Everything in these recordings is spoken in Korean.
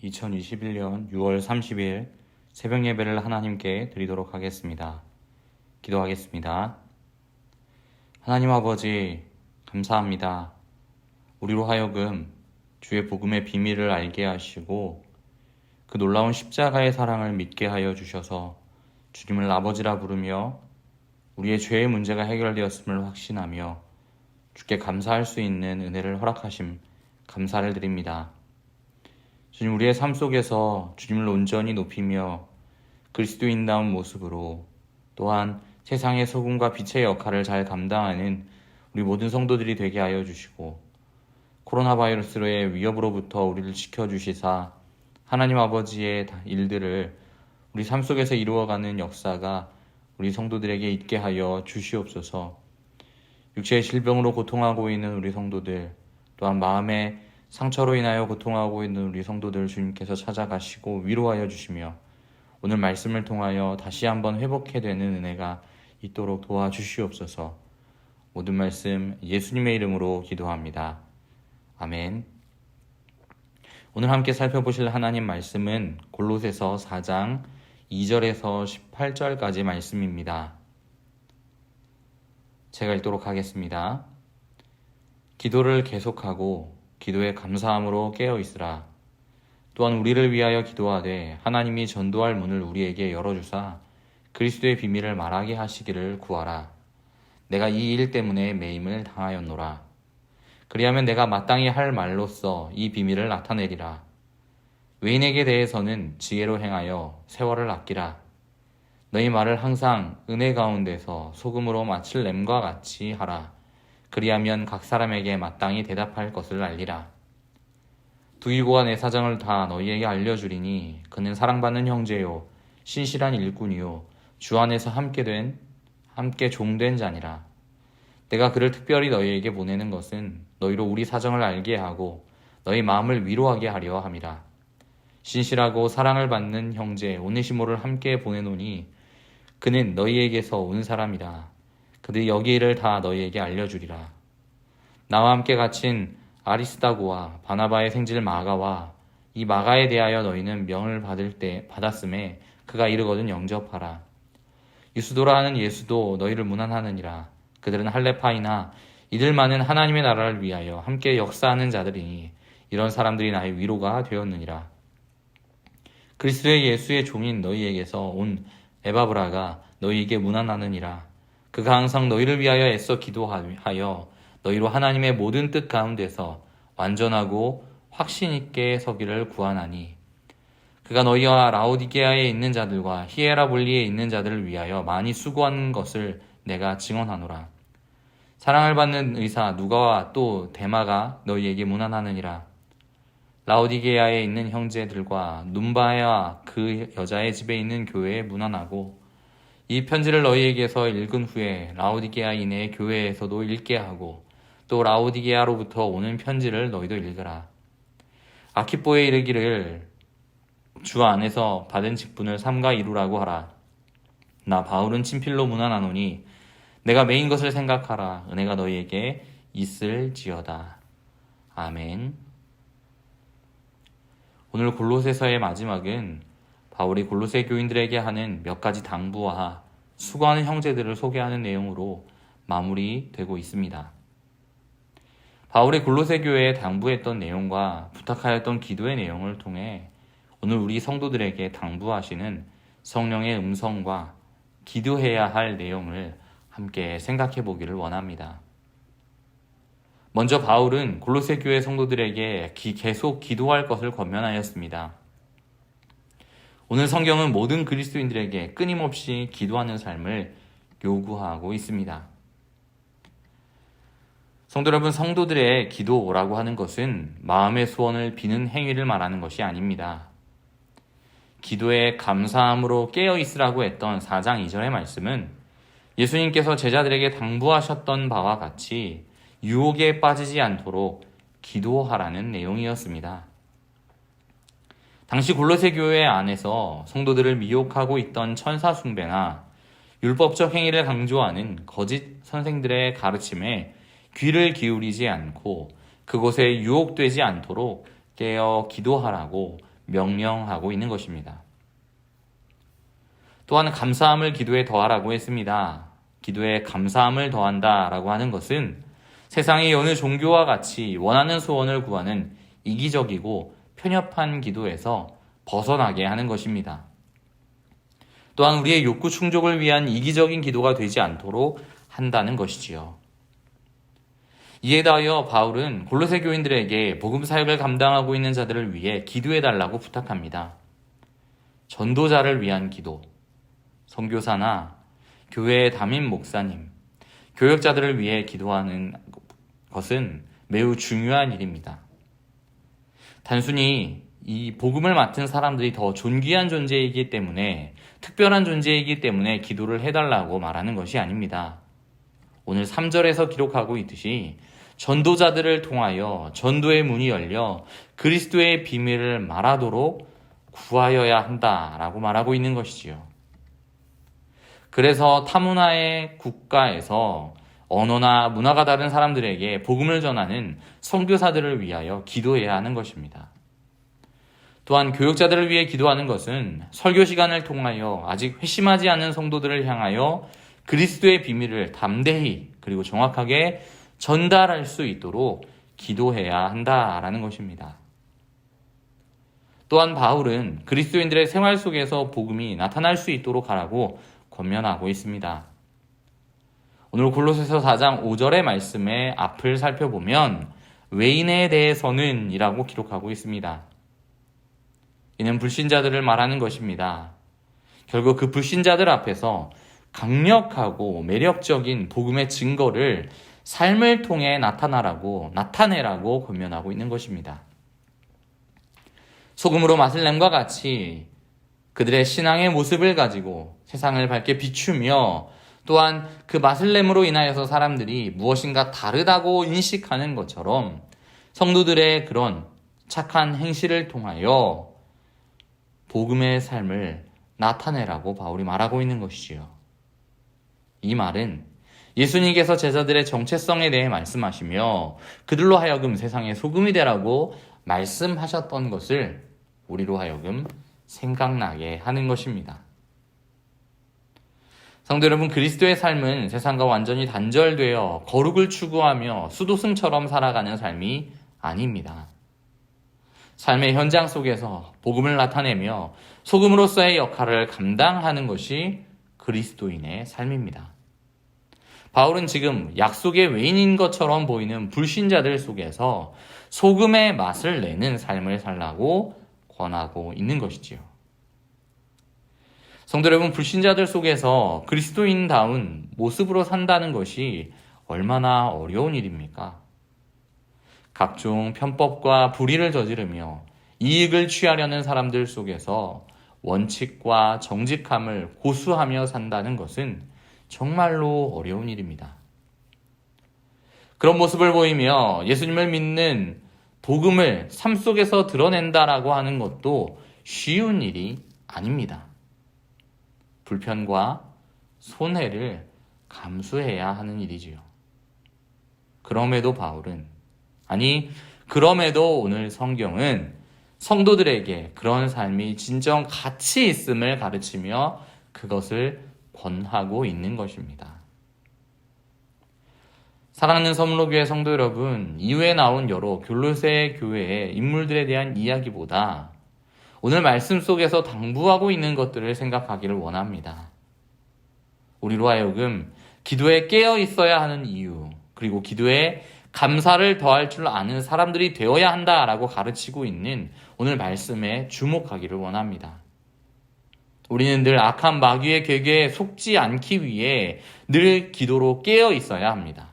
2021년 6월 30일 새벽 예배를 하나님께 드리도록 하겠습니다. 기도하겠습니다. 하나님 아버지, 감사합니다. 우리로 하여금 주의 복음의 비밀을 알게 하시고 그 놀라운 십자가의 사랑을 믿게 하여 주셔서 주님을 아버지라 부르며 우리의 죄의 문제가 해결되었음을 확신하며 주께 감사할 수 있는 은혜를 허락하심 감사를 드립니다. 주님, 우리의 삶 속에서 주님을 온전히 높이며 그리스도인다운 모습으로 또한 세상의 소금과 빛의 역할을 잘 감당하는 우리 모든 성도들이 되게 하여 주시고 코로나 바이러스의 위협으로부터 우리를 지켜주시사 하나님 아버지의 일들을 우리 삶 속에서 이루어가는 역사가 우리 성도들에게 있게 하여 주시옵소서. 육체의 질병으로 고통하고 있는 우리 성도들, 또한 마음의 상처로 인하여 고통하고 있는 우리 성도들 주님께서 찾아가시고 위로하여 주시며 오늘 말씀을 통하여 다시 한번 회복해 되는 은혜가 있도록 도와주시옵소서. 모든 말씀 예수님의 이름으로 기도합니다. 아멘. 오늘 함께 살펴보실 하나님 말씀은 골로새서 4장 2절에서 18절까지 말씀입니다. 제가 읽도록 하겠습니다. 기도를 계속하고 기도에 감사함으로 깨어있으라. 또한 우리를 위하여 기도하되 하나님이 전도할 문을 우리에게 열어주사 그리스도의 비밀을 말하게 하시기를 구하라. 내가 이 일 때문에 매임을 당하였노라. 그리하면 내가 마땅히 할 말로써 이 비밀을 나타내리라. 외인에게 대해서는 지혜로 행하여 세월을 아끼라. 너희 말을 항상 은혜 가운데서 소금으로 마칠 램과 같이 하라. 그리하면 각 사람에게 마땅히 대답할 것을 알리라. 두이고가 내 사정을 다 너희에게 알려주리니 그는 사랑받는 형제요 신실한 일꾼이요 주 안에서 함께 종된 자니라. 내가 그를 특별히 너희에게 보내는 것은 너희로 우리 사정을 알게 하고 너희 마음을 위로하게 하려 함이라. 신실하고 사랑을 받는 형제 오네시모를 함께 보내노니 그는 너희에게서 온 사람이라. 그들이 여기 일을 다 너희에게 알려주리라. 나와 함께 갇힌 아리스다고와 바나바의 생질 마가와 이 마가에 대하여 너희는 명을 받았음에 그가 이르거든 영접하라. 유스도라 하는 예수도 너희를 문안하느니라. 그들은 할레파이나 이들만은 하나님의 나라를 위하여 함께 역사하는 자들이니 이런 사람들이 나의 위로가 되었느니라. 그리스도의 예수의 종인 너희에게서 온 에바브라가 너희에게 문안하느니라. 그가 항상 너희를 위하여 애써 기도하여 너희로 하나님의 모든 뜻 가운데서 완전하고 확신 있게 서기를 구하나니 그가 너희와 라오디게아에 있는 자들과 히에라볼리에 있는 자들을 위하여 많이 수고한 것을 내가 증언하노라. 사랑을 받는 의사 누가와 또 데마가 너희에게 문안하느니라. 라오디게아에 있는 형제들과 눈바야와 그 여자의 집에 있는 교회에 문안하고 이 편지를 너희에게서 읽은 후에 라오디게아인의 교회에서도 읽게 하고 또 라오디게아로부터 오는 편지를 너희도 읽으라. 아키뽀에 이르기를 주 안에서 받은 직분을 삼가 이루라고 하라. 나 바울은 친필로 문안하노니 내가 매인 것을 생각하라. 은혜가 너희에게 있을지어다. 아멘. 오늘 골로새서의 마지막은 바울이 골로새 교인들에게 하는 몇 가지 당부와 수고하는 형제들을 소개하는 내용으로 마무리되고 있습니다. 바울이 골로새 교회에 당부했던 내용과 부탁하였던 기도의 내용을 통해 오늘 우리 성도들에게 당부하시는 성령의 음성과 기도해야 할 내용을 함께 생각해 보기를 원합니다. 먼저 바울은 골로새 교회 성도들에게 계속 기도할 것을 권면하였습니다. 오늘 성경은 모든 그리스도인들에게 끊임없이 기도하는 삶을 요구하고 있습니다. 성도 여러분, 성도들의 기도라고 하는 것은 마음의 소원을 비는 행위를 말하는 것이 아닙니다. 기도에 감사함으로 깨어있으라고 했던 4장 2절의 말씀은 예수님께서 제자들에게 당부하셨던 바와 같이 유혹에 빠지지 않도록 기도하라는 내용이었습니다. 당시 골로새 교회 안에서 성도들을 미혹하고 있던 천사 숭배나 율법적 행위를 강조하는 거짓 선생들의 가르침에 귀를 기울이지 않고 그곳에 유혹되지 않도록 깨어 기도하라고 명령하고 있는 것입니다. 또한 감사함을 기도에 더하라고 했습니다. 기도에 감사함을 더한다라고 하는 것은 세상의 어느 종교와 같이 원하는 소원을 구하는 이기적이고 편협한 기도에서 벗어나게 하는 것입니다. 또한 우리의 욕구 충족을 위한 이기적인 기도가 되지 않도록 한다는 것이지요. 이에 더하여 바울은 골로새 교인들에게 복음 사역을 감당하고 있는 자들을 위해 기도해달라고 부탁합니다. 전도자를 위한 기도, 선교사나 교회의 담임 목사님, 교역자들을 위해 기도하는 것은 매우 중요한 일입니다. 단순히 이 복음을 맡은 사람들이 더 존귀한 존재이기 때문에, 특별한 존재이기 때문에 기도를 해달라고 말하는 것이 아닙니다. 오늘 3절에서 기록하고 있듯이 전도자들을 통하여 전도의 문이 열려 그리스도의 비밀을 말하도록 구하여야 한다라고 말하고 있는 것이지요. 그래서 타문화의 국가에서 언어나 문화가 다른 사람들에게 복음을 전하는 선교사들을 위하여 기도해야 하는 것입니다. 또한 교역자들을 위해 기도하는 것은 설교 시간을 통하여 아직 회심하지 않은 성도들을 향하여 그리스도의 비밀을 담대히 그리고 정확하게 전달할 수 있도록 기도해야 한다라는 것입니다. 또한 바울은 그리스도인들의 생활 속에서 복음이 나타날 수 있도록 하라고 권면하고 있습니다. 오늘 골로새서 4장 5절의 말씀의 앞을 살펴보면 외인에 대해서는 이라고 기록하고 있습니다. 이는 불신자들을 말하는 것입니다. 결국 그 불신자들 앞에서 강력하고 매력적인 복음의 증거를 삶을 통해 나타내라고 권면하고 있는 것입니다. 소금으로 맛을 냄과 같이 그들의 신앙의 모습을 가지고 세상을 밝게 비추며 또한 그 맛을 냄으로 인하여서 사람들이 무엇인가 다르다고 인식하는 것처럼 성도들의 그런 착한 행실을 통하여 복음의 삶을 나타내라고 바울이 말하고 있는 것이지요. 이 말은 예수님께서 제자들의 정체성에 대해 말씀하시며 그들로 하여금 세상의 소금이 되라고 말씀하셨던 것을 우리로 하여금 생각나게 하는 것입니다. 성도 여러분, 그리스도의 삶은 세상과 완전히 단절되어 거룩을 추구하며 수도승처럼 살아가는 삶이 아닙니다. 삶의 현장 속에서 복음을 나타내며 소금으로서의 역할을 감당하는 것이 그리스도인의 삶입니다. 바울은 지금 약속의 외인인 것처럼 보이는 불신자들 속에서 소금의 맛을 내는 삶을 살라고 권하고 있는 것이지요. 성도 여러분, 불신자들 속에서 그리스도인다운 모습으로 산다는 것이 얼마나 어려운 일입니까? 각종 편법과 불의를 저지르며 이익을 취하려는 사람들 속에서 원칙과 정직함을 고수하며 산다는 것은 정말로 어려운 일입니다. 그런 모습을 보이며 예수님을 믿는 복음을 삶 속에서 드러낸다라고 하는 것도 쉬운 일이 아닙니다. 불편과 손해를 감수해야 하는 일이지요. 그럼에도 오늘 성경은 성도들에게 그런 삶이 진정 가치 있음을 가르치며 그것을 권하고 있는 것입니다. 사랑하는 서문로교회 성도 여러분, 이후에 나온 여러 골로새 교회의 인물들에 대한 이야기보다 오늘 말씀 속에서 당부하고 있는 것들을 생각하기를 원합니다. 우리로 하여금 기도에 깨어 있어야 하는 이유, 그리고 기도에 감사를 더할 줄 아는 사람들이 되어야 한다라고 가르치고 있는 오늘 말씀에 주목하기를 원합니다. 우리는 늘 악한 마귀의 계계에 속지 않기 위해 늘 기도로 깨어 있어야 합니다.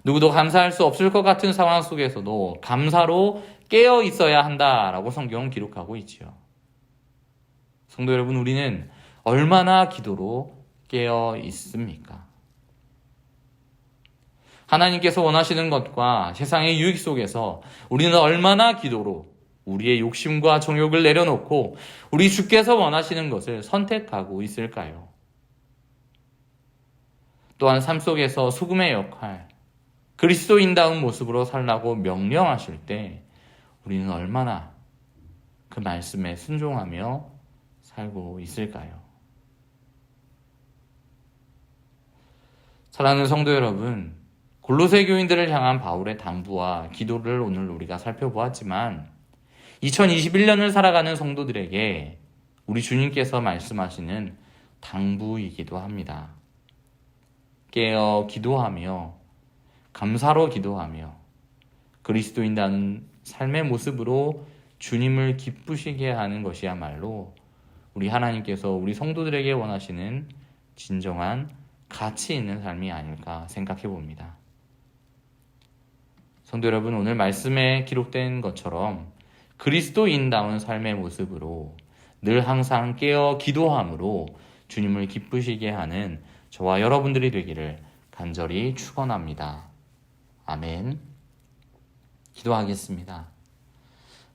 누구도 감사할 수 없을 것 같은 상황 속에서도 감사로 깨어 있어야 한다라고 성경은 기록하고 있지요. 성도 여러분, 우리는 얼마나 기도로 깨어 있습니까? 하나님께서 원하시는 것과 세상의 유익 속에서 우리는 얼마나 기도로 우리의 욕심과 정욕을 내려놓고 우리 주께서 원하시는 것을 선택하고 있을까요? 또한 삶 속에서 소금의 역할, 그리스도인다운 모습으로 살라고 명령하실 때 우리는 얼마나 그 말씀에 순종하며 살고 있을까요? 사랑하는 성도 여러분, 골로새 교인들을 향한 바울의 당부와 기도를 오늘 우리가 살펴보았지만 2021년을 살아가는 성도들에게 우리 주님께서 말씀하시는 당부이기도 합니다. 깨어 기도하며 감사로 기도하며 그리스도인다는 삶의 모습으로 주님을 기쁘시게 하는 것이야말로 우리 하나님께서 우리 성도들에게 원하시는 진정한 가치 있는 삶이 아닐까 생각해 봅니다. 성도 여러분, 오늘 말씀에 기록된 것처럼 그리스도인다운 삶의 모습으로 늘 항상 깨어 기도함으로 주님을 기쁘시게 하는 저와 여러분들이 되기를 간절히 축원합니다. 아멘. 기도하겠습니다.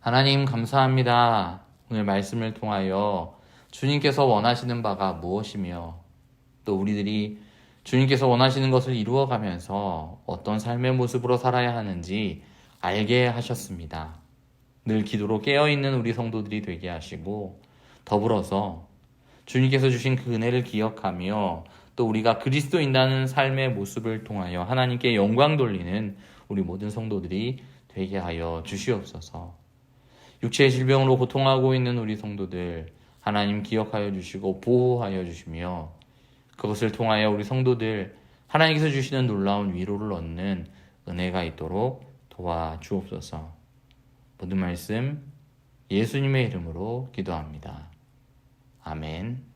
하나님 감사합니다. 오늘 말씀을 통하여 주님께서 원하시는 바가 무엇이며 또 우리들이 주님께서 원하시는 것을 이루어가면서 어떤 삶의 모습으로 살아야 하는지 알게 하셨습니다. 늘 기도로 깨어있는 우리 성도들이 되게 하시고 더불어서 주님께서 주신 그 은혜를 기억하며 또 우리가 그리스도인다는 삶의 모습을 통하여 하나님께 영광 돌리는 우리 모든 성도들이 되게 하여 주시옵소서. 육체의 질병으로 고통하고 있는 우리 성도들 하나님 기억하여 주시고 보호하여 주시며 그것을 통하여 우리 성도들 하나님께서 주시는 놀라운 위로를 얻는 은혜가 있도록 도와주옵소서. 모든 말씀 예수님의 이름으로 기도합니다. 아멘.